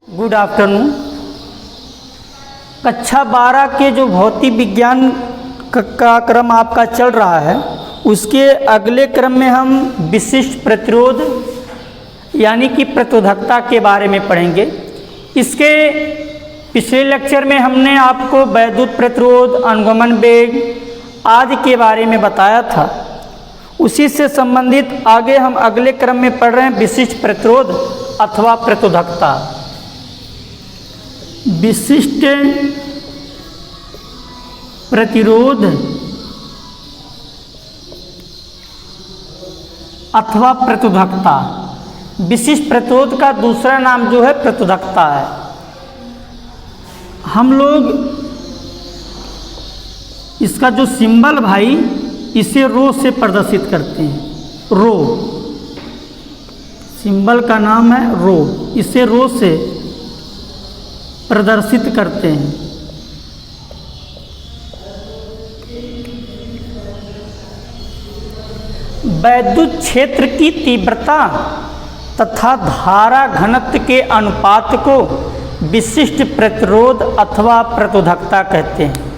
Good afternoon. कक्षा 12 के जो भौतिक विज्ञान का क्रम आपका चल रहा है, उसके अगले क्रम में हम विशिष्ट प्रतिरोध यानी कि प्रतिरोधकता के बारे में पढ़ेंगे। इसके पिछले लेक्चर में हमने आपको वैद्युत प्रतिरोध, अनुगमन वेग आदि के बारे में बताया था। उसी से संबंधित आगे हम अगले क्रम में पढ़ रहे हैं विशिष्ट प्रतिरोध अथवा प्रतिरोधकता। विशिष्ट प्रतिरोध अथवा प्रतिरोधकता। विशिष्ट प्रतिरोध का दूसरा नाम जो है प्रतिरोधकता है। हम लोग इसका जो सिंबल भाई, इसे रो से प्रदर्शित करते हैं। रो सिंबल का नाम है रो, इसे रो से प्रदर्शित करते हैं। वैद्युत क्षेत्र की तीव्रता तथा धारा घनत्व के अनुपात को विशिष्ट प्रतिरोध अथवा प्रतिरोधकता कहते हैं।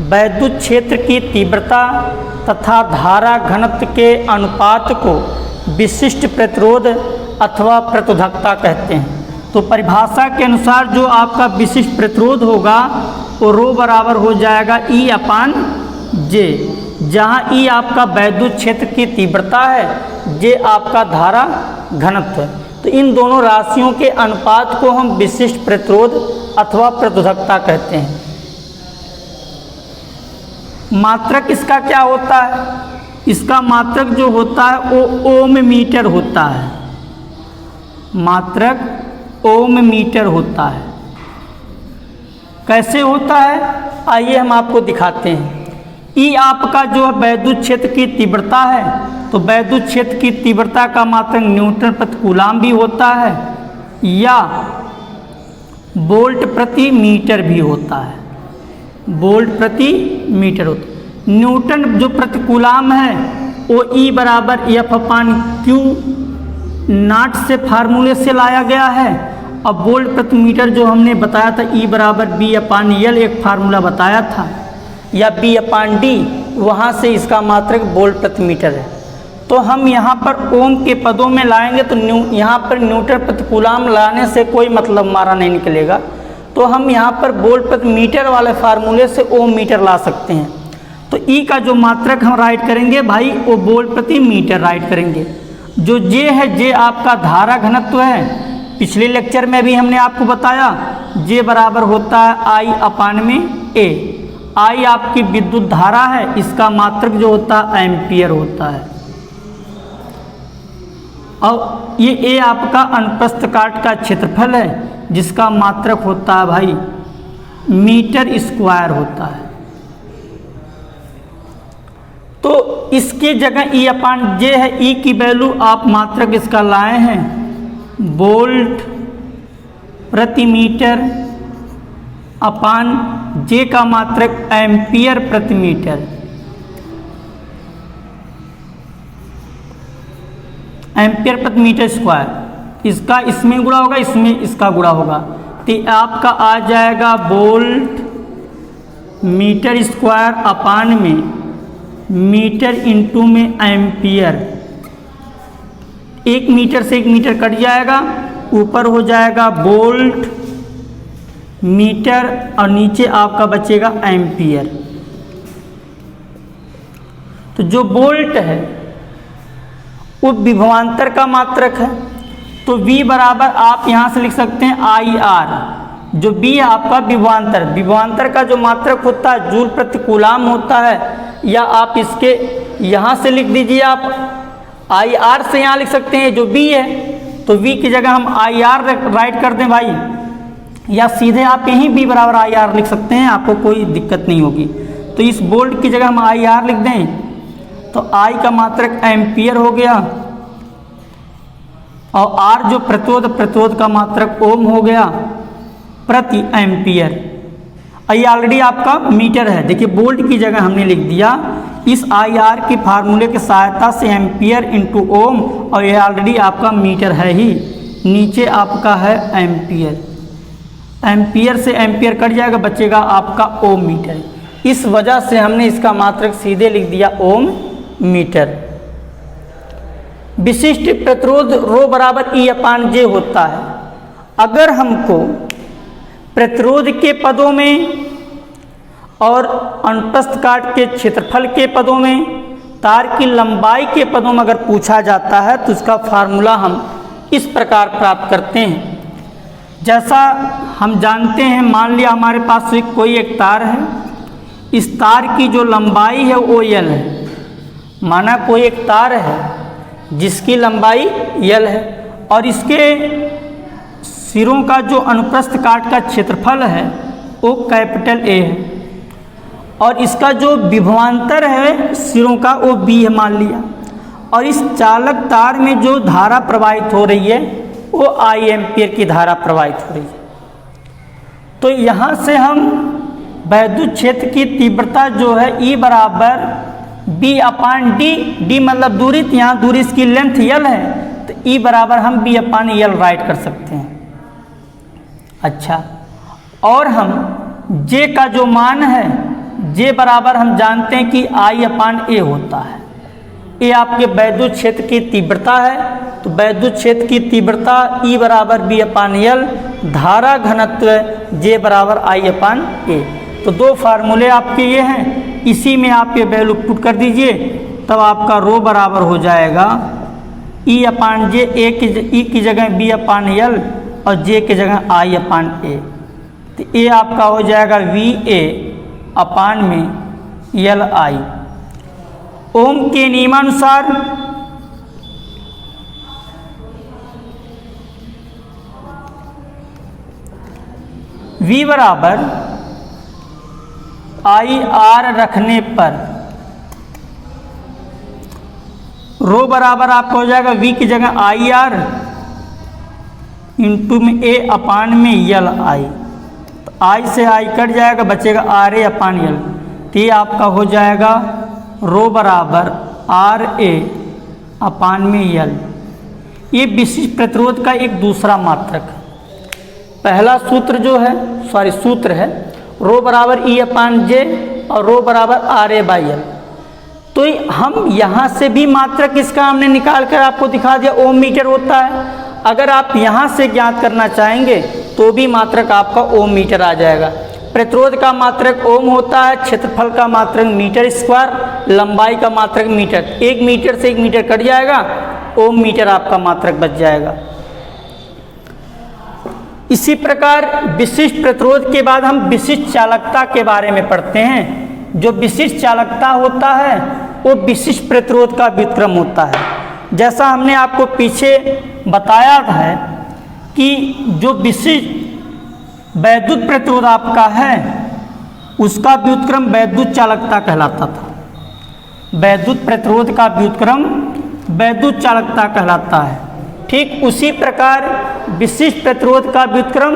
वैद्युत क्षेत्र की तीव्रता तथा धारा घनत्व के अनुपात को विशिष्ट प्रतिरोध अथवा प्रतिरोधकता कहते हैं। तो परिभाषा के अनुसार जो आपका विशिष्ट प्रतिरोध होगा वो रो बराबर हो जाएगा E अपान जे, जहाँ E आपका वैद्युत क्षेत्र की तीव्रता है, जे आपका धारा घनत्व है। तो इन दोनों राशियों के अनुपात को हम विशिष्ट प्रतिरोध अथवा प्रतिरोधकता कहते हैं। मात्रक इसका क्या होता है? इसका मात्रक जो होता है वो ओम मीटर होता है। मात्रक ओम मीटर होता है। कैसे होता है आइए हम आपको दिखाते हैं। ई आपका जो है वैद्युत क्षेत्र की तीव्रता है, तो वैद्युत क्षेत्र की तीव्रता का मात्रक न्यूटन प्रति कूलाम भी होता है या वोल्ट प्रति मीटर भी होता है। वोल्ट प्रति मीटर होता है। न्यूटन जो प्रति कूलाम है वो E बराबर F अपान क्यू नॉट से फार्मूले से लाया गया है। अब वोल्ट प्रति मीटर जो हमने बताया था E बराबर B अपान L एक फार्मूला बताया था, या B अपान D, वहाँ से इसका मात्रक वोल्ट प्रति मीटर है। तो हम यहाँ पर ओम के पदों में लाएंगे तो यहाँ पर न्यूटन प्रति कूलाम लाने से कोई मतलब हमारा नहीं निकलेगा। तो हम यहाँ पर वोल्ट प्रति मीटर वाले फार्मूले से ओम मीटर ला सकते हैं। तो E का जो मात्रक हम राइट करेंगे भाई वो वोल्ट प्रति मीटर राइट करेंगे। जो J है, J आपका धारा घनत्व है। पिछले लेक्चर में भी हमने आपको बताया J बराबर होता है I अपान में A। I आपकी विद्युत धारा है, इसका मात्रक जो होता है एम्पियर होता है। और ये A आपका अनुप्रस्थ काट का क्षेत्रफल है, जिसका मात्रक होता है भाई मीटर स्क्वायर होता है। तो इसके जगह E अपान J है, E की वैल्यू आप मात्रक इसका लाए हैं वोल्ट प्रति मीटर अपान J का मात्रक एम्पियर प्रति मीटर। एम्पियर प्रति मीटर स्क्वायर, इसका इसमें गुणा होगा, इसमें इसका गुणा होगा, तो आपका आ जाएगा वोल्ट मीटर स्क्वायर अपान में मीटर इंटू में एम्पियर। एक मीटर से एक मीटर कट जाएगा, ऊपर हो जाएगा वोल्ट मीटर और नीचे आपका बचेगा एम्पियर। तो जो वोल्ट है वो विभवांतर का मात्रक है। तो V बराबर आप यहाँ से लिख सकते हैं IR। जो B है आपका विभवांतर, विभवांतर का जो मात्रक होता है जूल प्रति कूलाम होता है, या आप इसके यहाँ से लिख दीजिए, आप IR से यहाँ लिख सकते हैं जो B है। तो V की जगह हम IR राइट कर दें भाई, या सीधे आप यहीं B बराबर IR लिख सकते हैं, आपको कोई दिक्कत नहीं होगी। तो इस वोल्ट की जगह हम IR लिख दें तो I का मात्रक एम्पियर हो गया, और R जो प्रतिरोध का मात्रक ओम हो गया प्रति एम्पियर। ये ऑलरेडी आपका मीटर है। देखिए वोल्ट की जगह हमने लिख दिया इस IR की फार्मूले की सहायता से एम्पियर इंटू ओम, और ये ऑलरेडी आपका मीटर है ही, नीचे आपका है एम्पियर, एम्पियर से एम्पियर कट जाएगा, बचेगा आपका ओम मीटर। इस वजह से हमने इसका मात्रक सीधे लिख दिया ओम मीटर। विशिष्ट प्रतिरोध रो बराबर E/J होता है। अगर हमको प्रतिरोध के पदों में और अनुप्रस्थ काट के क्षेत्रफल के पदों में, तार की लंबाई के पदों में अगर पूछा जाता है तो उसका फार्मूला हम इस प्रकार प्राप्त करते हैं। जैसा हम जानते हैं, मान लिया हमारे पास कोई एक तार है, इस तार की जो लंबाई है वो L है। माना कोई एक तार है जिसकी लंबाई L है और इसके सिरों का जो अनुप्रस्थ काट का क्षेत्रफल है वो कैपिटल A है, और इसका जो विभवांतर है सिरों का वो B है मान लिया, और इस चालक तार में जो धारा प्रवाहित हो रही है वो I एम्पियर की धारा प्रवाहित हो रही है। तो यहाँ से हम वैद्युत क्षेत्र की तीव्रता जो है E बराबर B/D, D मतलब दूरी, तो यहाँ दूरी इसकी लेंथ L है, तो E बराबर हम B/L राइट कर सकते हैं। अच्छा, और हम J का जो मान है, J बराबर हम जानते हैं कि I/A होता है। ये आपके वैद्युत क्षेत्र की तीव्रता है, तो वैद्युत क्षेत्र की तीव्रता E बराबर B/L, धारा घनत्व J बराबर I/A। तो दो फार्मूले आपके ये हैं, इसी में आप ये वैल्यू पुट कर दीजिए, तब आपका रो बराबर हो जाएगा E/J, E की जगह B/L और J की जगह I/A। तो ये आपका हो जाएगा VA/Li। ओम के नियमानुसार V बराबर IR रखने पर रो बराबर आपका हो जाएगा V की जगह IR इंटू में A/Li। तो I से I कट जाएगा, बचेगा RA/L। तो ये आपका हो जाएगा रो बराबर RA/L। ये विशिष्ट प्रतिरोध का एक दूसरा मात्रक है। पहला सूत्र जो है, सूत्र है रो बराबर E/J और रो बराबर RA/L। तो हम यहाँ से भी मात्रक इसका हमने निकाल कर आपको दिखा दिया, ओम मीटर होता है। अगर आप यहाँ से ज्ञात करना चाहेंगे तो भी मात्रक आपका ओम मीटर आ जाएगा। प्रतिरोध का मात्रक ओम होता है, क्षेत्रफल का मात्रक मीटर स्क्वायर, लंबाई का मात्रक मीटर। 1 मीटर से 1 मीटर कट जाएगा, ओम मीटर आपका मात्रक बच जाएगा। इसी प्रकार विशिष्ट प्रतिरोध के बाद हम विशिष्ट चालकता के बारे में पढ़ते हैं। जो विशिष्ट चालकता होता है वो विशिष्ट प्रतिरोध का व्युत्क्रम होता है। जैसा हमने आपको पीछे बताया है कि जो विशिष्ट वैद्युत प्रतिरोध आपका है उसका व्युत्क्रम वैद्युत चालकता कहलाता था। वैद्युत प्रतिरोध का व्युत्क्रम वैद्युत चालकता कहलाता है। ठीक उसी प्रकार विशिष्ट प्रतिरोध का व्युत्क्रम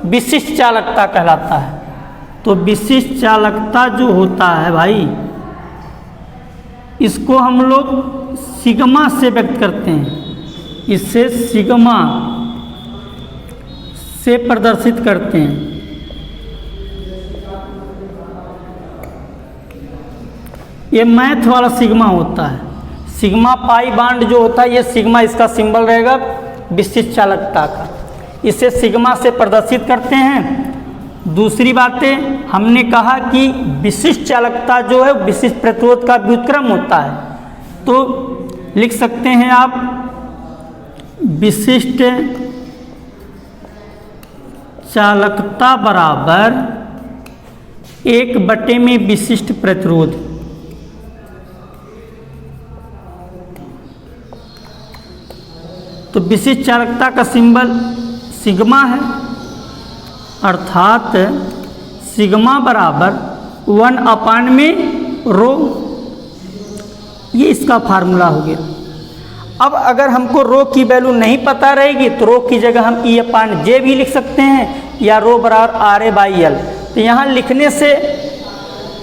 विशिष्ट चालकता कहलाता है। तो विशिष्ट चालकता जो होता है भाई, इसको हम लोग सिग्मा से व्यक्त करते हैं। इससे सिग्मा से प्रदर्शित करते हैं। ये मैथ वाला सिग्मा होता है। सिग्मा पाई बांड जो होता है, ये सिग्मा इसका सिंबल रहेगा विशिष्ट चालकता का। इसे सिग्मा से प्रदर्शित करते हैं। दूसरी बातें हमने कहा कि विशिष्ट चालकता जो है विशिष्ट प्रतिरोध का व्युत्क्रम होता है। तो लिख सकते हैं आप विशिष्ट चालकता बराबर 1 में विशिष्ट प्रतिरोध। तो विशिष्ट चालकता का सिंबल सिग्मा है, अर्थात सिग्मा बराबर 1 में रो। ये इसका फार्मूला हो गया। अब अगर हमको रो की वैल्यू नहीं पता रहेगी तो रो की जगह हम E/J भी लिख सकते हैं या रो बराबर RA/L। तो यहाँ लिखने से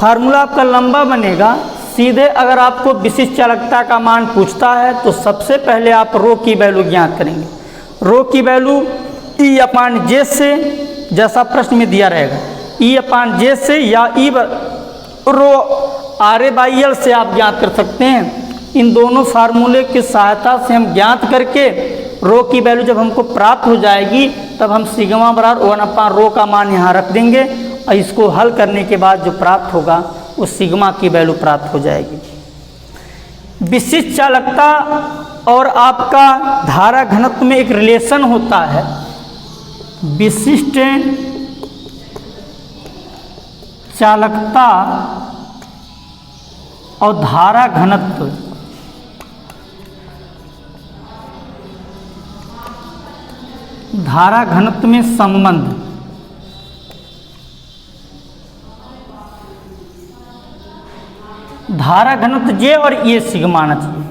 फार्मूला आपका लंबा बनेगा। सीधे अगर आपको विशिष्ट चालकता का मान पूछता है तो सबसे पहले आप रो की वैल्यू ज्ञात करेंगे। रो की वैल्यू E/J से, जैसा प्रश्न में दिया रहेगा, E/J से या रो RA/L से आप ज्ञात कर सकते हैं। इन दोनों फार्मूले की सहायता से हम ज्ञात करके रो की वैल्यू जब हमको प्राप्त हो जाएगी तब हम सिग्मा बराबर 1/रो का मान यहाँ रख देंगे और इसको हल करने के बाद जो प्राप्त होगा उस सिग्मा की वैल्यू प्राप्त हो जाएगी। विशिष्ट चालकता और आपका धारा घनत्व में एक रिलेशन होता है। विशिष्ट चालकता और धारा घनत्व में संबंध। धारा घनत्व J और ये सिग्मा आना चाहिए।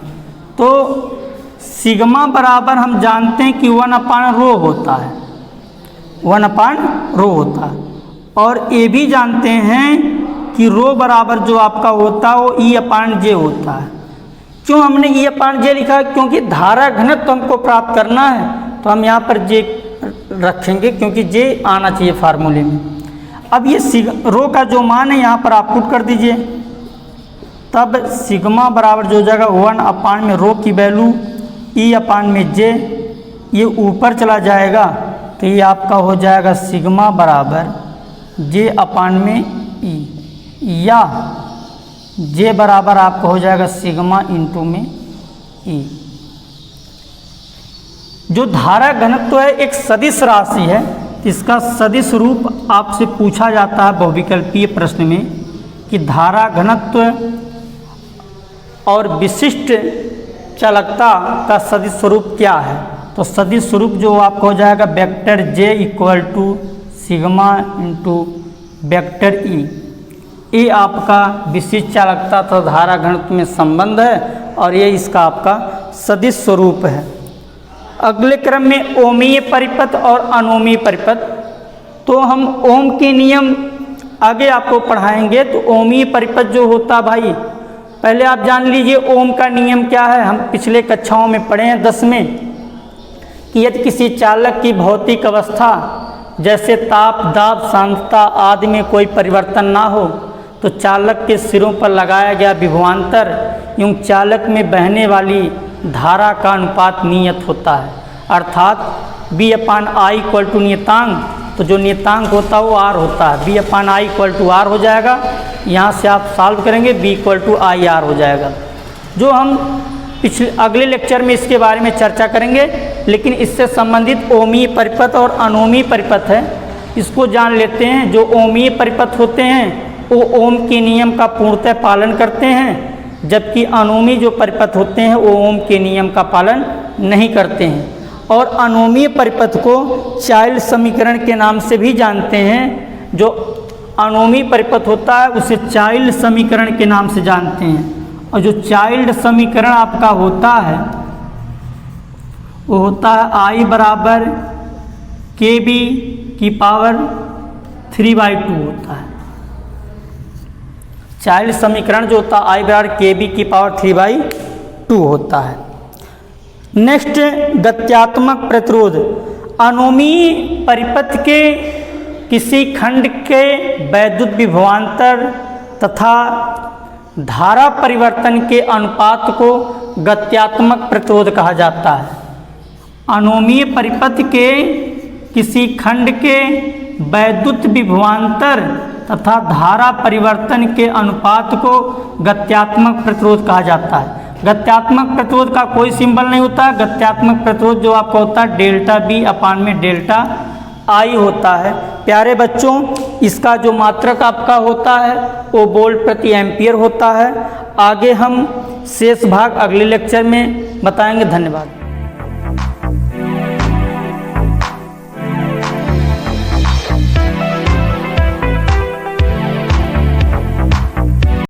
तो सिग्मा बराबर हम जानते हैं कि 1/रो होता है, 1/रो होता है। और ये भी जानते हैं कि रो बराबर जो आपका होता है वो E/J होता है। क्यों हमने E/J लिखा है? क्योंकि धारा घनत्व हमको प्राप्त करना है तो हम यहाँ पर J रखेंगे, क्योंकि J आना चाहिए फार्मूले में। अब ये रो का जो मान है यहाँ पर आप पुट कर दीजिए, तब सिग्मा बराबर जो हो जाएगा 1 रो की वैल्यू E/J, ये ऊपर चला जाएगा तो ये आपका हो जाएगा सिग्मा बराबर J/E, या J बराबर आपका हो जाएगा सिग्मा इंटू में E। जो धारा घनत्व है एक सदिश राशि है, इसका सदिश रूप आपसे पूछा जाता है बहुविकल्पीय प्रश्न में कि धारा घनत्व और विशिष्ट चालकता का सदिश स्वरूप क्या है। तो सदिश स्वरूप जो आपको हो जाएगा vector J equal to sigma into vector E। ये आपका विशिष्ट चालकता तथा धारा घनत्व में संबंध है और ये इसका आपका सदिश स्वरूप है। अगले क्रम में ओमीय परिपथ और अनोमीय परिपथ। तो हम ओम के नियम आगे आपको पढ़ाएंगे। तो ओमीय परिपथ जो होता भाई, पहले आप जान लीजिए ओम का नियम क्या है। हम पिछले कक्षाओं में पढ़े हैं 10 में कि यदि किसी चालक की भौतिक अवस्था जैसे ताप, दाब, सांद्रता आदि में कोई परिवर्तन ना हो तो चालक के सिरों पर लगाया गया विभवांतर एवं चालक में बहने वाली धारा का अनुपात नियत होता है। अर्थात B/I इक्वल टू नियतांक, तो जो नियतांक होता है वो R होता है। B/I इक्वल टू R हो जाएगा। यहाँ से आप सॉल्व करेंगे B इक्वल टू IR हो जाएगा, जो हम अगले लेक्चर में इसके बारे में चर्चा करेंगे। लेकिन इससे संबंधित ओमीय परिपथ और अनोमीय परिपथ है, इसको जान लेते हैं। जो ओमीय परिपथ होते हैं वो ओम के नियम का पूर्णतः पालन करते हैं, जबकि अनोमीय जो परिपथ होते हैं वो ओम के नियम का पालन नहीं करते हैं। और अनोमीय परिपथ को चाइल्ड समीकरण के नाम से भी जानते हैं। जो अनोमीय परिपथ होता है उसे चाइल्ड समीकरण के नाम से जानते हैं। और जो चाइल्ड समीकरण आपका होता है वो होता है I बराबर KB की पावर 3/2 होता है। चाइल्ड समीकरण जो होता है I बराबर KB की पावर 3/2 होता है। नेक्स्ट, गत्यात्मक प्रतिरोध। अनोमीय परिपथ के किसी खंड के वैद्युत विभवांतर तथा धारा परिवर्तन के अनुपात को गत्यात्मक प्रतिरोध कहा जाता है। अनोमीय परिपथ के किसी खंड के वैद्युत विभवांतर तथा धारा परिवर्तन के अनुपात को गत्यात्मक प्रतिरोध कहा जाता है। गत्यात्मक प्रतिरोध का कोई सिंबल नहीं होता। गत्यात्मक प्रतिरोध जो आपका होता है ΔB/ΔI होता है। प्यारे बच्चों, इसका जो मात्रक आपका होता है वो वोल्ट प्रति एम्पियर होता है। आगे हम शेष भाग अगले लेक्चर में बताएंगे। धन्यवाद।